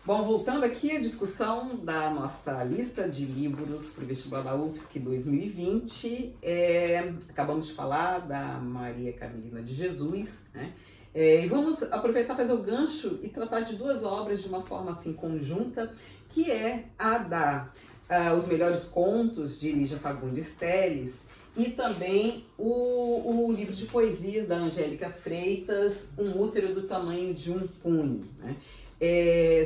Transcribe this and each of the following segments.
Bom, voltando aqui à discussão da nossa lista de livros para o vestibular da UFSC 2020, acabamos de falar da Maria Carolina de Jesus, né? E vamos aproveitar fazer o gancho e tratar de duas obras de uma forma assim conjunta, que é a Os Melhores Contos, de Lígia Fagundes Telles, e também o livro de poesias da Angélica Freitas, Um Útero do Tamanho de um Punho, né?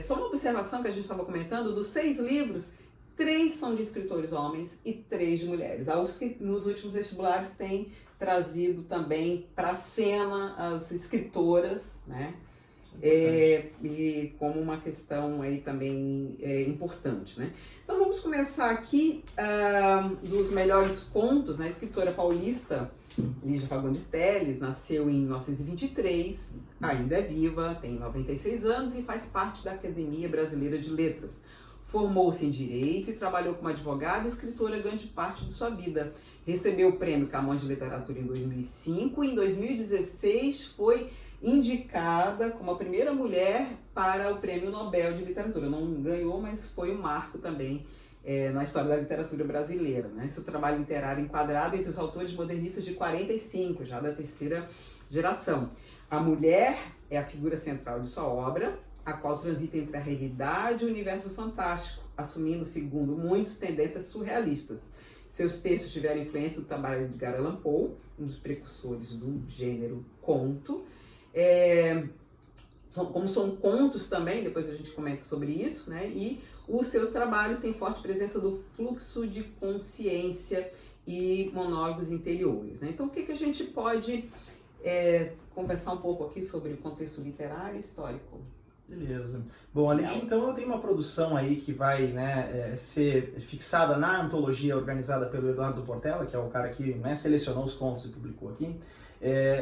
Só uma observação que a gente estava comentando, dos 6 livros, 3 são de escritores homens e 3 de mulheres. A UFSC, nos últimos vestibulares, tem trazido também para a cena as escritoras, né? E como uma questão aí também importante, né? Então vamos começar aqui dos melhores contos, né? A escritora paulista Lígia Fagundes Telles nasceu em 1923, ainda é viva, tem 96 anos e faz parte da Academia Brasileira de Letras. Formou-se em Direito e trabalhou como advogada e escritora grande parte de sua vida. Recebeu o Prêmio Camões de Literatura em 2005 e em 2016 foi indicada como a primeira mulher para o Prêmio Nobel de Literatura. Não ganhou, mas foi um marco também na história da literatura brasileira, né? Seu trabalho literário enquadrado entre os autores modernistas de 45, já da terceira geração. A mulher é a figura central de sua obra, a qual transita entre a realidade e o universo fantástico, assumindo, segundo muitos, tendências surrealistas. Seus textos tiveram influência do trabalho de Edgar Allan Poe, um dos precursores do gênero conto. Como são contos também, depois a gente comenta sobre isso, né? E os seus trabalhos têm forte presença do fluxo de consciência e monólogos interiores, né? Então, o que a gente pode conversar um pouco aqui sobre o contexto literário e histórico? Beleza. Bom, a Lígia, então, ela tem uma produção aí que vai, né, ser fixada na antologia organizada pelo Eduardo Portela, que é o cara que, né, selecionou os contos e publicou aqui.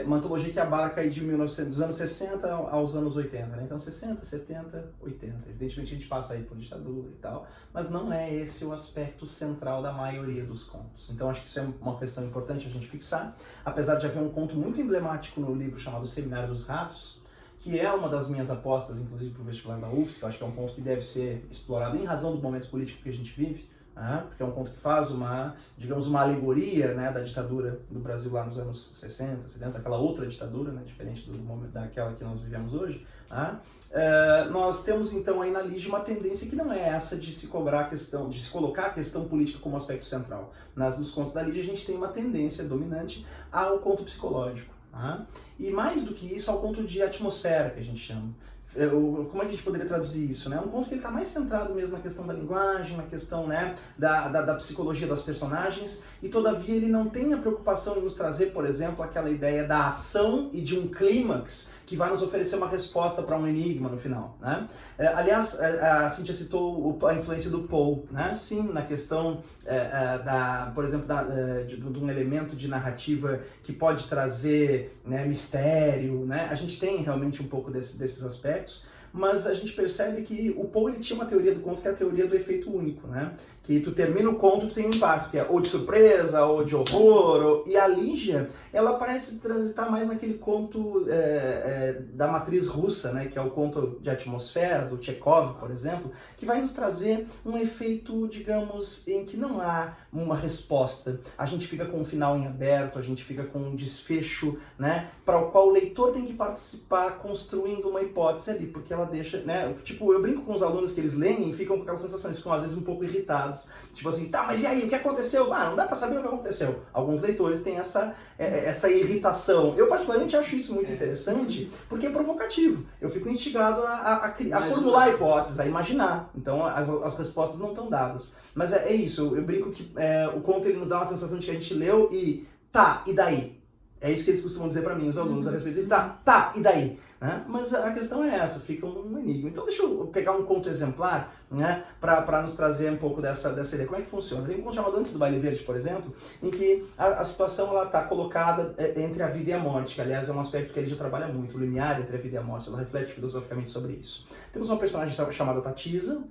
Uma antologia que abarca aí dos anos 60 aos anos 80, né? Então 60, 70, 80. Evidentemente a gente passa aí por ditadura e tal, mas não é esse o aspecto central da maioria dos contos. Então acho que isso é uma questão importante a gente fixar, apesar de haver um conto muito emblemático no livro chamado Seminário dos Ratos, que é uma das minhas apostas, inclusive para o vestibular da UFSC, que eu acho que é um ponto que deve ser explorado em razão do momento político que a gente vive, porque é um conto que faz uma alegoria, né, da ditadura do Brasil lá nos anos 60, 70, aquela outra ditadura, né, diferente do momento daquela que nós vivemos hoje. Nós temos então aí na Lígia uma tendência que não é essa de se colocar a questão política como aspecto central. Nos contos da Lígia a gente tem uma tendência dominante ao conto psicológico. E mais do que isso, ao conto de atmosfera, que a gente chama. Como é que a gente poderia traduzir isso, né? Um conto que ele está mais centrado mesmo na questão da linguagem, na questão, né, da psicologia das personagens, e todavia ele não tem a preocupação em nos trazer, por exemplo, aquela ideia da ação e de um clímax que vai nos oferecer uma resposta para um enigma no final, né? Aliás, a Cíntia citou a influência do Poe, né? Sim, na questão, por exemplo, de um elemento de narrativa que pode trazer, né, mistério, né? A gente tem realmente um pouco desses aspectos, mas a gente percebe que o Poe ele tinha uma teoria do conto que é a teoria do efeito único, né? Que tu termina o conto, tu tem um impacto, que é ou de surpresa, ou de horror, e a Lígia, ela parece transitar mais naquele conto da matriz russa, né? Que é o conto de atmosfera, do Chekhov, por exemplo, que vai nos trazer um efeito, digamos, em que não há uma resposta. A gente fica com um final em aberto, a gente fica com um desfecho, né? Para o qual o leitor tem que participar construindo uma hipótese ali, porque ela deixa, né? Tipo, eu brinco com os alunos que eles leem e ficam com aquelas sensações, ficam às vezes um pouco irritados. Tipo assim, tá, mas e aí, o que aconteceu? Não dá pra saber o que aconteceu. Alguns leitores têm essa irritação. Eu particularmente acho isso muito interessante, porque é provocativo. Eu fico instigado a formular hipóteses, a imaginar. Então as respostas não estão dadas. Mas é isso, eu brinco que o conto ele nos dá uma sensação de que a gente leu e tá, e daí? É isso que eles costumam dizer para mim, os alunos, a respeito de tá, e daí? Né? Mas a questão é essa, fica um enigma. Então deixa eu pegar um conto exemplar, né, para nos trazer um pouco dessa ideia. Como é que funciona? Tem um conto chamado Antes do Baile Verde, por exemplo, em que a situação está colocada entre a vida e a morte, que aliás é um aspecto que ele já trabalha muito, o limiar entre a vida e a morte, ela reflete filosoficamente sobre isso. Temos uma personagem chamada Tatisa,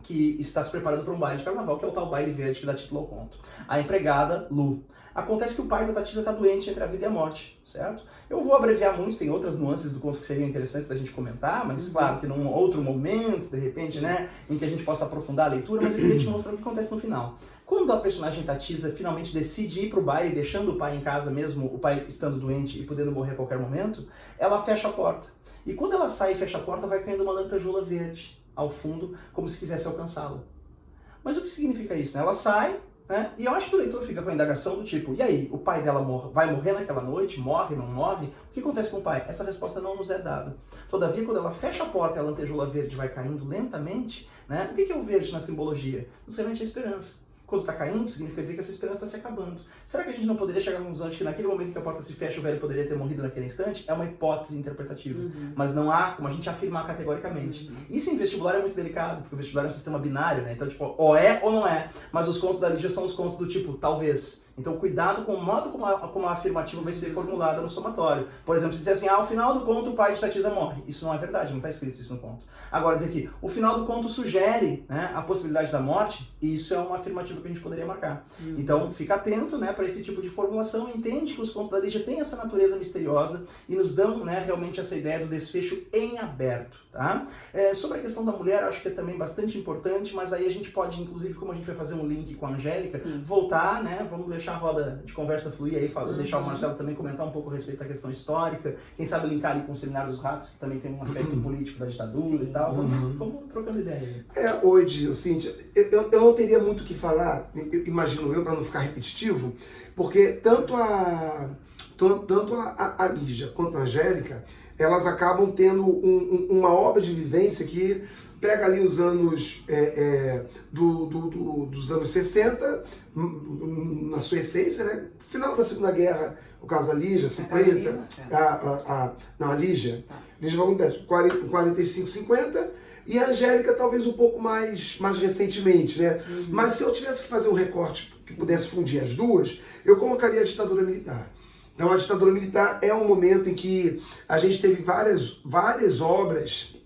que está se preparando para um baile de carnaval, que é o tal baile verde que dá título ao conto. A empregada, Lu. Acontece que o pai da Tatisa está doente entre a vida e a morte, certo? Eu vou abreviar muito, tem outras nuances do conto que seriam interessantes da gente comentar, mas claro que num outro momento, de repente, né, em que a gente possa aprofundar a leitura, mas eu queria te mostrar o que acontece no final. Quando a personagem Tatisa finalmente decide ir pro baile, deixando o pai em casa mesmo, o pai estando doente e podendo morrer a qualquer momento, ela fecha a porta. E quando ela sai e fecha a porta, vai caindo uma lantejoula verde ao fundo, como se quisesse alcançá-la. Mas o que significa isso, né? Ela sai, né? E eu acho que o leitor fica com a indagação do tipo, e aí, o pai dela vai morrer naquela noite? Morre, não morre? O que acontece com o pai? Essa resposta não nos é dada. Todavia, quando ela fecha a porta e a lantejoula verde vai caindo lentamente, né? O que é o verde na simbologia? Nos remete à esperança. Quando está caindo, significa dizer que essa esperança está se acabando. Será que a gente não poderia chegar à conclusão de que naquele momento que a porta se fecha, o velho poderia ter morrido naquele instante? É uma hipótese interpretativa, mas não há como a gente afirmar categoricamente. Isso em vestibular é muito delicado, porque o vestibular é um sistema binário, né? Então, tipo, ou é ou não é. Mas os contos da Lígia são os contos do tipo, talvez. Então, cuidado com o modo como a afirmativa vai ser formulada no somatório. Por exemplo, se dizer assim, ao final do conto o pai de Tatisa morre. Isso não é verdade, não está escrito isso no conto. Agora, dizer que o final do conto sugere, né, a possibilidade da morte, isso é uma afirmativa que a gente poderia marcar. Então, fica atento, né, para esse tipo de formulação, entende que os contos da Lígia têm essa natureza misteriosa e nos dão, né, realmente essa ideia do desfecho em aberto. Tá? Sobre a questão da mulher, acho que é também bastante importante, mas aí a gente pode, inclusive, como a gente vai fazer um link com a Angélica, voltar, né, vamos deixar a roda de conversa fluir aí, deixar o Marcelo também comentar um pouco a respeito da questão histórica, quem sabe linkar ali com o Seminário dos Ratos, que também tem um aspecto político da ditadura e tal. Vamos trocando ideia aí. Hoje, Cíntia, eu não teria muito o que falar, imagino eu, para não ficar repetitivo, porque tanto a Lígia quanto a Angélica, elas acabam tendo uma obra de vivência que pega ali os anos dos anos 60, na sua essência, né? Final da Segunda Guerra, o caso da Lígia, 50, a Lígia vai com 45, 50, e a Angélica talvez um pouco mais recentemente, né? Mas se eu tivesse que fazer um recorte que pudesse fundir as duas, eu colocaria a ditadura militar. Então, a ditadura militar é um momento em que a gente teve várias obras,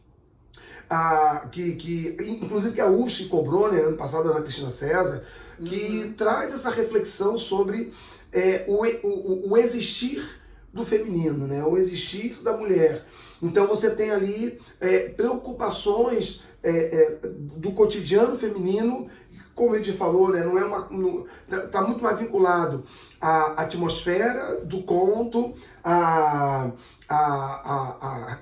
inclusive que a UFSC cobrou, né, ano passado, a Ana Cristina César, que traz essa reflexão sobre o existir do feminino, né, o existir da mulher. Então, você tem ali preocupações do cotidiano feminino, como ele falou, né, tá muito mais vinculado à atmosfera do conto, a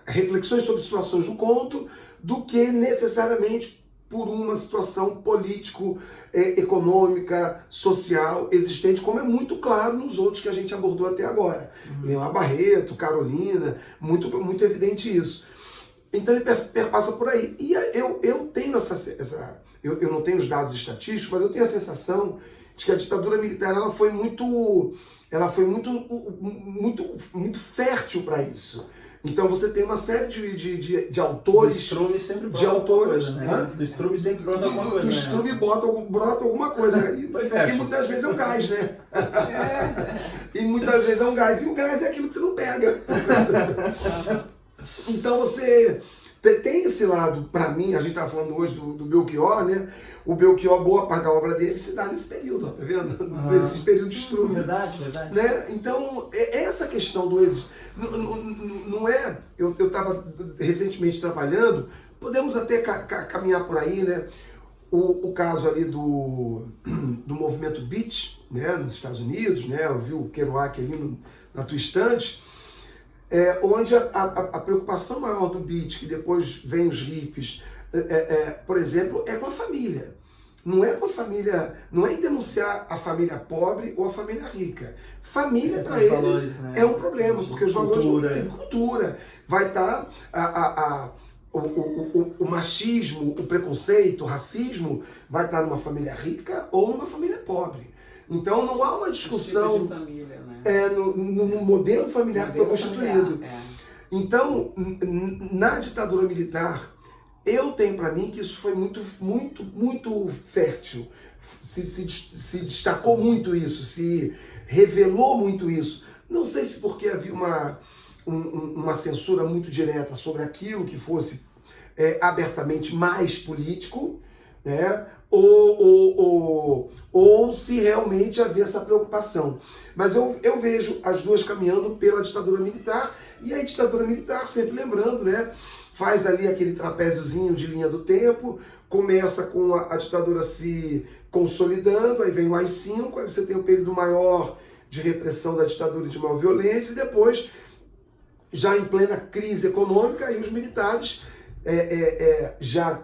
reflexões sobre situações do conto, do que necessariamente por uma situação político, econômica, social existente, como é muito claro nos outros que a gente abordou até agora. Leonardo Barreto, Carolina, muito evidente isso. Então ele passa por aí. E eu tenho eu não tenho os dados estatísticos, mas eu tenho a sensação de que a ditadura militar ela foi muito fértil para isso. Então você tem uma série de autores. Do Struve sempre brota alguma coisa, né? Do Struve sempre brota alguma coisa. Do Struve brota alguma coisa. E muitas vezes é um gás, né? E muitas vezes é um gás. E o gás é aquilo que você não pega. Então você tem esse lado, para mim, a gente estava falando hoje do Belchior, né? O Belchior, boa parte da obra dele se dá nesse período, ó, tá vendo? Nesses períodos de Struve. Verdade. Né? Então, essa questão do êxito, não é... Eu estava recentemente trabalhando, podemos até caminhar por aí, né? O caso ali do movimento Beat, né? Nos Estados Unidos, né? Eu vi o Kerouac ali na tua estante, onde a preocupação maior do beat, que depois vem os hippies, por exemplo, é com a família. Não é com a família, não é em denunciar a família pobre ou a família rica. Família, para eles, valores, né? É um problema, porque os valores de cultura. Vai estar o machismo, o preconceito, o racismo, vai estar numa família rica ou numa família pobre. Então não há uma discussão tipo de família, né? No modelo familiar que foi constituído. Então, na ditadura militar, eu tenho para mim que isso foi muito fértil. Se destacou muito isso, se revelou muito isso. Não sei se porque havia uma censura muito direta sobre aquilo que fosse abertamente mais político, né? Ou se realmente havia essa preocupação. Mas eu vejo as duas caminhando pela ditadura militar, e a ditadura militar, sempre lembrando, né, faz ali aquele trapéziozinho de linha do tempo, começa com a ditadura se consolidando, aí vem o AI-5, aí você tem o período maior de repressão da ditadura e de maior violência, e depois, já em plena crise econômica, aí os militares já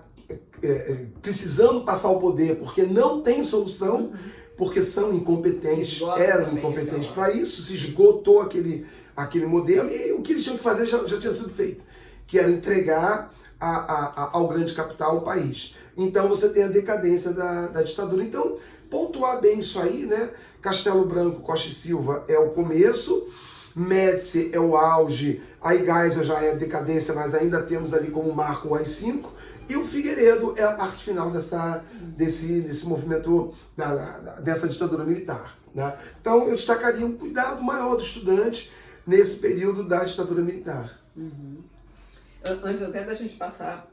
precisando passar o poder, porque não tem solução, porque são incompetentes, eram incompetentes para isso, se esgotou aquele modelo, e o que eles tinham que fazer já tinha sido feito, que era entregar ao grande capital o país. Então você tem a decadência da ditadura. Então, pontuar bem isso aí, né? Castelo Branco, Costa e Silva é o começo, Médici é o auge, aí Geisel já é a decadência, mas ainda temos ali como marco o AI-5, e o Figueiredo é a parte final desse movimento, dessa ditadura militar, né? Então eu destacaria um cuidado maior do estudante nesse período da ditadura militar. Antes até da gente passar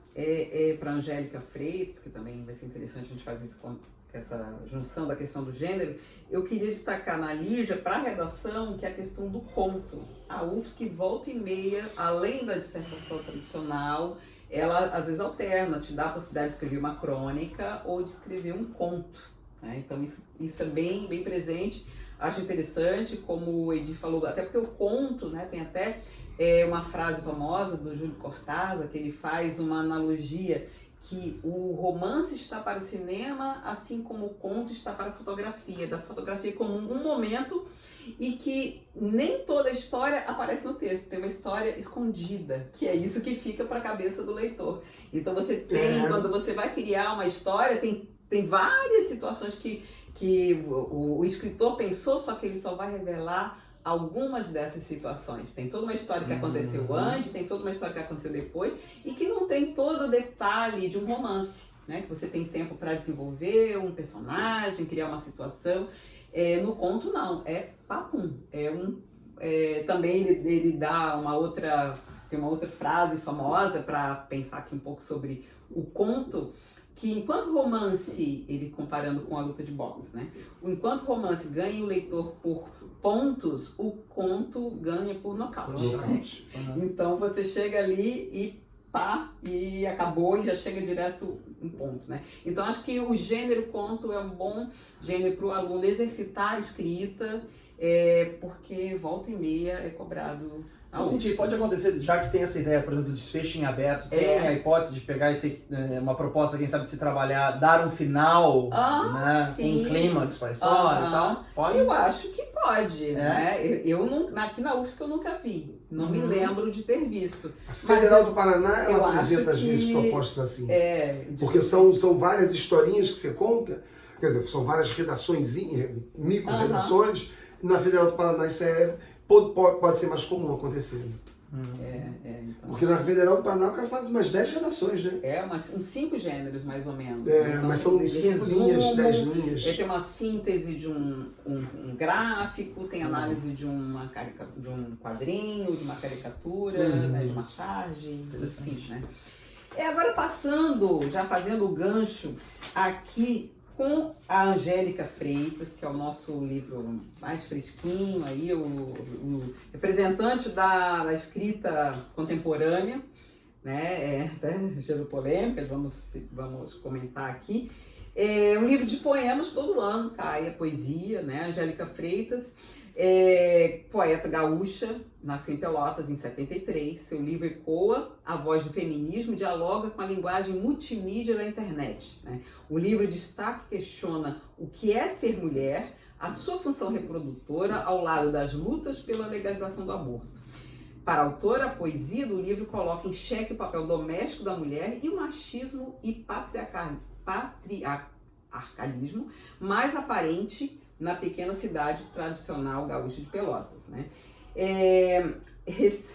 para Angélica Freitas, que também vai ser interessante a gente fazer essa junção da questão do gênero, eu queria destacar na Lígia, para a redação, que é a questão do conto. A UFSC, volta e meia, além da dissertação tradicional, ela às vezes alterna, te dá a possibilidade de escrever uma crônica ou de escrever um conto, né? Então isso é bem presente. Acho interessante, como o Edi falou, até porque o conto, né, tem até uma frase famosa do Júlio Cortázar, que ele faz uma analogia que o romance está para o cinema, assim como o conto está para a fotografia, da fotografia como um momento, e que nem toda a história aparece no texto, tem uma história escondida, que é isso que fica para a cabeça do leitor. Então você tem, quando você vai criar uma história, tem várias situações que o escritor pensou, só que ele só vai revelar algumas dessas situações. Tem toda uma história que aconteceu antes, tem toda uma história que aconteceu depois, e que não tem todo o detalhe de um romance, né? Que você tem tempo para desenvolver um personagem, criar uma situação. No conto não, é papum. Também ele dá tem uma outra frase famosa para pensar aqui um pouco sobre o conto, que enquanto romance, ele comparando com a luta de boxe, né? Enquanto romance ganha o leitor por pontos, o conto ganha por nocaute. Então você chega ali e pá, e acabou, e já chega direto em ponto, né? Então acho que o gênero conto é um bom gênero para o aluno exercitar a escrita, porque volta e meia é cobrado. Eu senti, pode acontecer, já que tem essa ideia, por exemplo, do desfecho em aberto, tem a hipótese de pegar e ter uma proposta, quem sabe, se trabalhar, dar um final, né, um clímax para a história e tal? Pode? Eu acho que pode, né? Aqui na UFSC eu nunca vi, não me lembro de ter visto. A Federal do Paraná, ela apresenta às vezes propostas assim, porque são várias historinhas que você conta, quer dizer, são várias redações, micro-redações, na Federal do Paraná isso pode ser mais comum acontecer. Então. Porque na Federal do Paraná o cara faz umas 10 redações, né? Uns 5 gêneros mais ou menos. Então, mas são 5 linhas, 10 linhas. Tem uma síntese de um gráfico, tem análise de um quadrinho, de uma caricatura, né, de uma charge, enfim, né? Agora já fazendo o gancho aqui com a Angélica Freitas, que é o nosso livro mais fresquinho, aí, o representante da escrita contemporânea, né? Gerou polêmicas, vamos comentar aqui. Um livro de poemas, todo ano cai a poesia, né? Angélica Freitas, poeta gaúcha, nasceu em Pelotas em 73. Seu livro ecoa a voz do feminismo, dialoga com a linguagem multimídia da internet, né? O livro destaca e questiona o que é ser mulher, a sua função reprodutora ao lado das lutas pela legalização do aborto. Para a autora, a poesia do livro coloca em xeque o papel doméstico da mulher e o machismo e patriarcalismo mais aparente na pequena cidade tradicional gaúcha de Pelotas, né?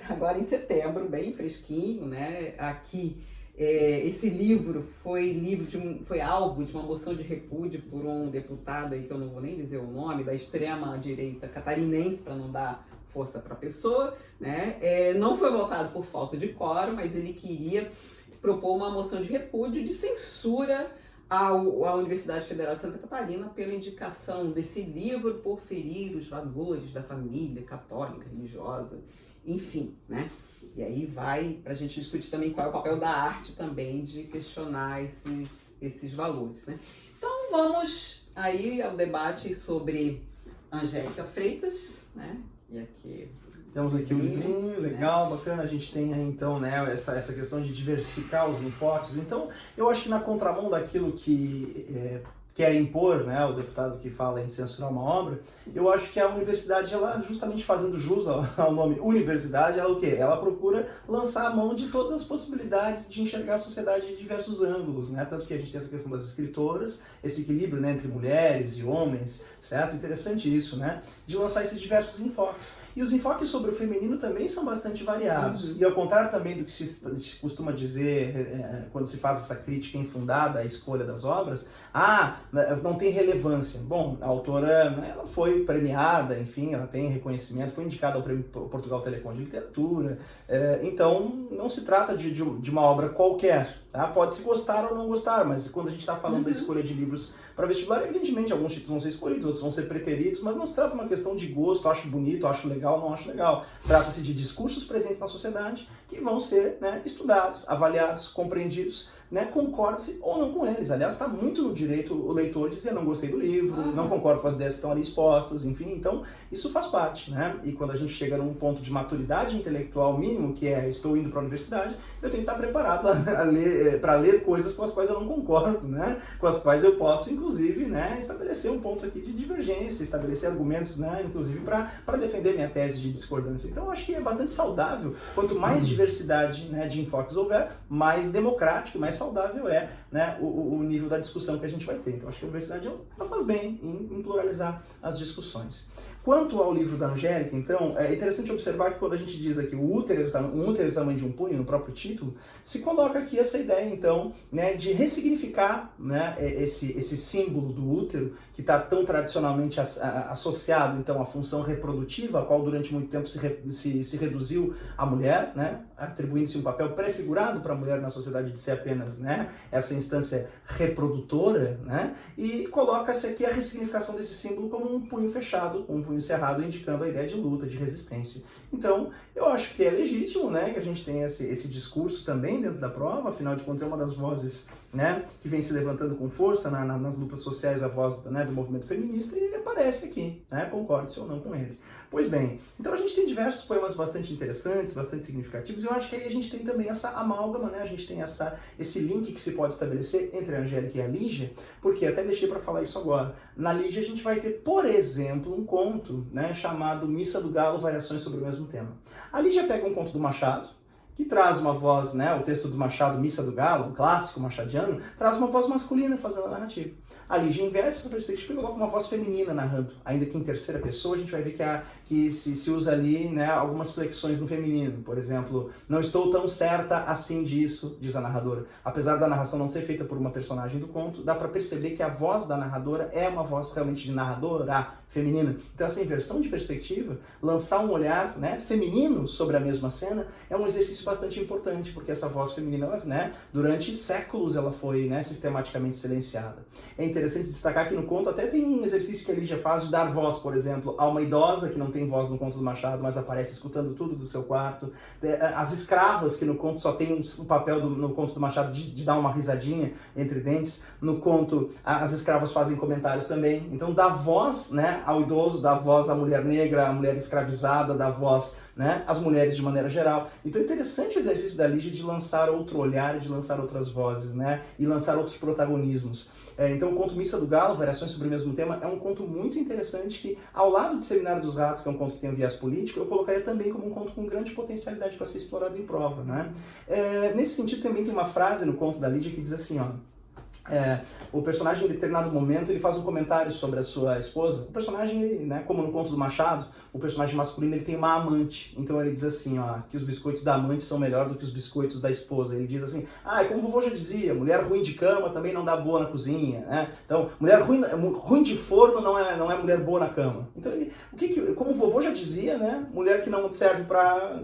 Agora em setembro, bem fresquinho, né? Aqui, esse livro foi alvo de uma moção de repúdio por um deputado aí, que eu não vou nem dizer o nome, da extrema direita catarinense, para não dar força para a pessoa, né? Não foi votado por falta de quórum, mas ele queria propor uma moção de repúdio de censura à Universidade Federal de Santa Catarina pela indicação desse livro por ferir os valores da família católica, religiosa, enfim, né? E aí vai para a gente discutir também qual é o papel da arte também de questionar esses valores, né? Então vamos aí ao debate sobre Angélica Freitas, né? E aqui... Temos aqui um livrinho legal, bacana, a gente tem aí então, né, essa questão de diversificar os enfoques. Então, eu acho que na contramão daquilo que quer impor, né, o deputado que fala em censurar uma obra, eu acho que a universidade, ela justamente fazendo jus ao nome universidade, ela o quê? Ela procura lançar a mão de todas as possibilidades de enxergar a sociedade de diversos ângulos, né, tanto que a gente tem essa questão das escritoras, esse equilíbrio, né, entre mulheres e homens, certo? Interessante isso, né, de lançar esses diversos enfoques. E os enfoques sobre o feminino também são bastante variados. E ao contrário também do que se costuma dizer quando se faz essa crítica infundada à escolha das obras, não tem relevância. Bom, a autora, né, ela foi premiada, enfim, ela tem reconhecimento, foi indicada ao Prêmio Portugal Telecom de Literatura, então não se trata de uma obra qualquer, tá? Pode-se gostar ou não gostar, mas quando a gente está falando da escolha de livros para vestibular, evidentemente alguns títulos vão ser escolhidos, outros vão ser preteridos, mas não se trata de uma questão de gosto, acho bonito, acho legal, não acho legal. Trata-se de discursos presentes na sociedade que vão ser, né, estudados, avaliados, compreendidos, né, concorde-se ou não com eles. Aliás, está muito no direito o leitor dizer não gostei do livro, não concordo com as ideias que estão ali expostas, enfim, então isso faz parte, né? E quando a gente chega num ponto de maturidade intelectual mínimo, que é estou indo para a universidade, eu tenho que estar preparado para ler coisas com as quais eu não concordo, né? Com as quais eu posso, inclusive, né, estabelecer um ponto aqui de divergência, estabelecer argumentos, né, inclusive para defender minha tese de discordância. Então, eu acho que é bastante saudável. Quanto mais diversidade, né, de enfoques houver, mais democrático, mais saudável é, né, o nível da discussão que a gente vai ter. Então, acho que a universidade ela faz bem em pluralizar as discussões. Quanto ao livro da Angélica, então, é interessante observar que quando a gente diz aqui um útero do tamanho de um punho, no próprio título, se coloca aqui essa ideia, então, né, de ressignificar, né, esse símbolo do útero, que está tão tradicionalmente associado, então, à função reprodutiva, a qual durante muito tempo se reduziu à mulher, né, atribuindo-se um papel prefigurado para a mulher na sociedade de ser apenas, né, essa instância reprodutora, né, e coloca-se aqui a ressignificação desse símbolo como um punho fechado, um punho cerrado, indicando a ideia de luta, de resistência. Então, eu acho que é legítimo, né, que a gente tenha esse discurso também dentro da prova, afinal de contas é uma das vozes, né, que vem se levantando com força nas lutas sociais, a voz, né, do movimento feminista, e ele aparece aqui, né, concorde-se ou não com ele. Pois bem, então a gente tem diversos poemas bastante interessantes, bastante significativos, e eu acho que aí a gente tem também essa amálgama, né, a gente tem esse link que se pode estabelecer entre a Angélica e a Lígia, porque até deixei para falar isso agora. Na Lígia a gente vai ter, por exemplo, um conto, né, chamado Missa do Galo, Variações sobre o mesmo tema. A Lígia pega um conto do Machado, que traz uma voz, né, o texto do Machado, Missa do Galo, um clássico machadiano, traz uma voz masculina fazendo a narrativa. A Lígia inverte essa perspectiva e coloca uma voz feminina narrando, ainda que em terceira pessoa a gente vai ver que se usa ali, né, algumas flexões no feminino. Por exemplo, não estou tão certa assim disso, diz a narradora. Apesar da narração não ser feita por uma personagem do conto, dá para perceber que a voz da narradora é uma voz realmente de narradora feminina. Então essa inversão de perspectiva, lançar um olhar, né, feminino sobre a mesma cena, é um exercício bastante importante, porque essa voz feminina, né, durante séculos ela foi, né, sistematicamente silenciada. É interessante destacar que no conto até tem um exercício que a Lígia faz de dar voz, por exemplo, a uma idosa que não tem voz no conto do Machado, mas aparece escutando tudo do seu quarto. As escravas, que no conto só tem o papel no conto do Machado de dar uma risadinha entre dentes. No conto, as escravas fazem comentários também. Então dá voz, né, ao idoso, dá voz à mulher negra, à mulher escravizada, dá voz, né, às mulheres de maneira geral. Então é interessante o exercício da Lígia de lançar outro olhar, de lançar outras vozes, né, e lançar outros protagonismos. Então o conto Missa do Galo, Variações sobre o mesmo tema, é um conto muito interessante que, ao lado de Seminário dos Ratos, que é um conto que tem um viés político, eu colocaria também como um conto com grande potencialidade para ser explorado em prova, né? Nesse sentido também tem uma frase no conto da Lígia que diz assim, ó, o personagem em determinado momento ele faz um comentário sobre a sua esposa. O personagem, né, como no conto do Machado, o personagem masculino ele tem uma amante. Então ele diz assim, ó, que os biscoitos da amante são melhor do que os biscoitos da esposa. Ele diz assim, como o vovô já dizia, mulher ruim de cama também não dá boa na cozinha, né? Então, mulher ruim de forno não é mulher boa na cama. Então como o vovô já dizia, né, mulher que não serve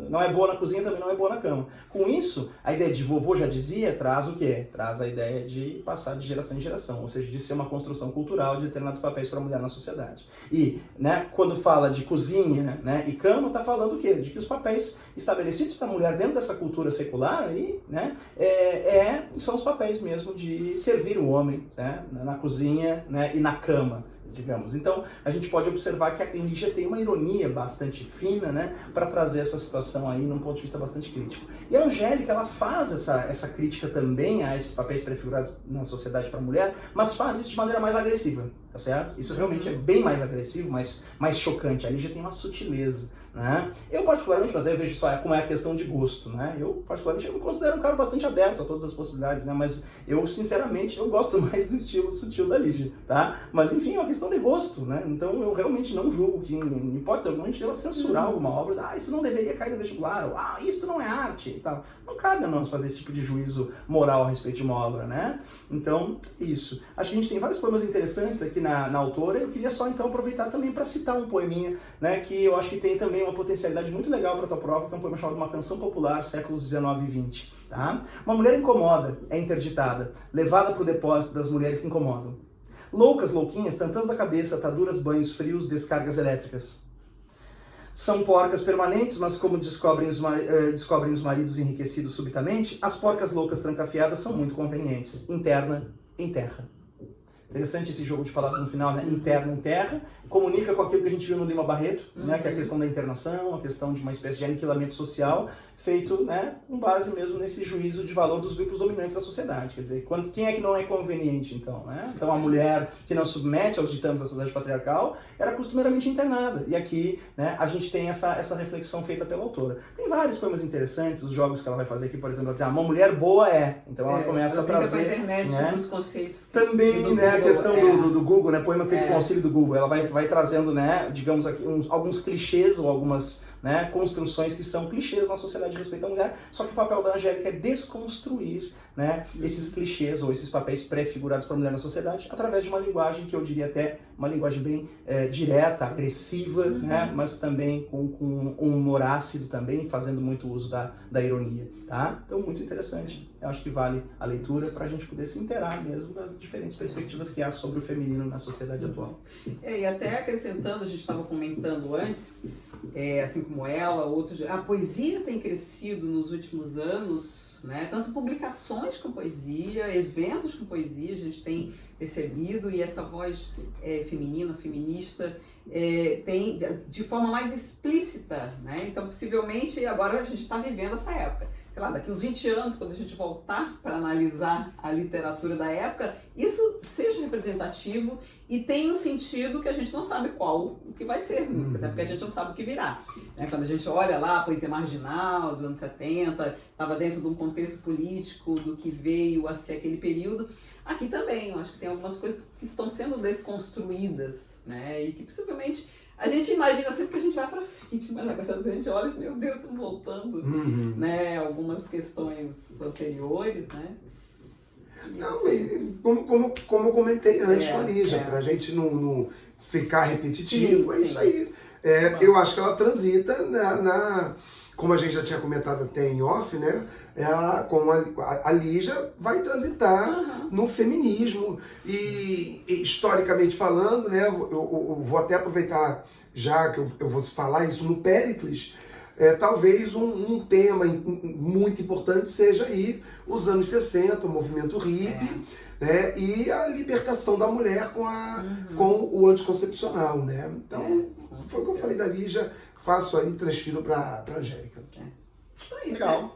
não é boa na cozinha também não é boa na cama. Com isso, a ideia de vovô já dizia traz o quê? Traz a ideia de passar passar de geração em geração, ou seja, de ser uma construção cultural de determinados papéis para a mulher na sociedade. E, né, quando fala de cozinha, né, e cama, está falando o quê? De que os papéis estabelecidos para a mulher dentro dessa cultura secular aí, né, são os papéis mesmo de servir o homem, né, na cozinha, né, e na cama, digamos. Então, a gente pode observar que a Lígia tem uma ironia bastante fina, né, para trazer essa situação aí num ponto de vista bastante crítico. E a Angélica, ela faz essa crítica também a esses papéis prefigurados na sociedade para a mulher, mas faz isso de maneira mais agressiva, tá certo? Isso realmente é bem mais agressivo, mais chocante. A Lígia tem uma sutileza, né? Eu particularmente, mas aí eu vejo só como é a questão de gosto, né? Eu particularmente eu me considero um cara bastante aberto a todas as possibilidades, né? Mas eu sinceramente eu gosto mais do estilo sutil da Lígia, tá? Mas enfim, é uma questão de gosto, né? Então eu realmente não julgo que em hipótese alguma a gente deva censurar alguma obra, isso não deveria cair no vestibular, ou isso não é arte e tal. Não cabe a nós fazer esse tipo de juízo moral a respeito de uma obra, né? Então, isso. Acho que a gente tem vários poemas interessantes aqui na autora, eu queria só então aproveitar também para citar um poeminha, né, que eu acho que tem também uma potencialidade muito legal para a tua prova, que é um poema chamado Uma Canção Popular, séculos 19 e 20. Tá? Uma mulher incomoda, é interditada, levada para o depósito das mulheres que incomodam. Loucas, louquinhas, tantãs da cabeça, ataduras, banhos frios, descargas elétricas. São porcas permanentes, mas como descobrem os maridos enriquecidos subitamente, as porcas loucas trancafiadas são muito convenientes. Interna, em terra. Interessante esse jogo de palavras no final, né? Interna em terra, comunica com aquilo que a gente viu no Lima Barreto, né? Que é a questão da internação, a questão de uma espécie de aniquilamento social, feito, né, com base mesmo nesse juízo de valor dos grupos dominantes da sociedade. Quer dizer, quem é que não é conveniente, então? Né? Então, a mulher que não submete aos ditames da sociedade patriarcal era costumeiramente internada. E aqui, né, a gente tem essa reflexão feita pela autora. Tem vários poemas interessantes, os jogos que ela vai fazer aqui, por exemplo, ela diz, uma mulher boa é. Então, ela começa a trazer... Pra internet, né, os conceitos. também, né, a questão do Google, né, poema feito com auxílio do Google. Ela vai trazendo, né, digamos, aqui, alguns clichês ou algumas, né, construções que são clichês na sociedade a respeito da mulher, só que o papel da Angélica é desconstruir, né, esses clichês ou esses papéis pré-figurados para a mulher na sociedade através de uma linguagem que eu diria até uma linguagem bem direta, agressiva, né, mas também com um humor ácido também, fazendo muito uso da ironia, tá? Então, muito interessante. Eu acho que vale a leitura para a gente poder se inteirar mesmo das diferentes perspectivas que há sobre o feminino na sociedade atual. E até acrescentando, a gente estava comentando antes, assim como ela, outros, a poesia tem crescido nos últimos anos, né? Tanto publicações com poesia, eventos com poesia, a gente tem percebido, e essa voz feminina, feminista, tem de forma mais explícita, né? Então, possivelmente, agora a gente está vivendo essa época. Sei lá, daqui uns 20 anos, quando a gente voltar para analisar a literatura da época, isso seja representativo e tem um sentido que a gente não sabe qual o que vai ser, até porque a gente não sabe o que virá. Né? Quando a gente olha lá a poesia marginal dos anos 70, estava dentro de um contexto político do que veio a ser aquele período, aqui também eu acho que tem algumas coisas que estão sendo desconstruídas, né? E que possivelmente a gente imagina sempre que a gente vai para frente, mas agora a gente olha assim, meu Deus, estão voltando, né, algumas questões anteriores, né? Não, como eu comentei antes com a Lígia, para a gente não ficar repetitivo, é isso aí. Eu acho que ela transita como a gente já tinha comentado até em off, né? Ela, como a Lígia, vai transitar no feminismo e historicamente falando, né? Eu vou até aproveitar já que eu vou falar isso no Péricles. Talvez um tema muito importante seja aí os anos 60, o movimento hippie, né, e a libertação da mulher com o anticoncepcional, né? Então, foi o que eu falei da Lígia, faço aí, transfiro para a Angélica. Então é isso, legal. né?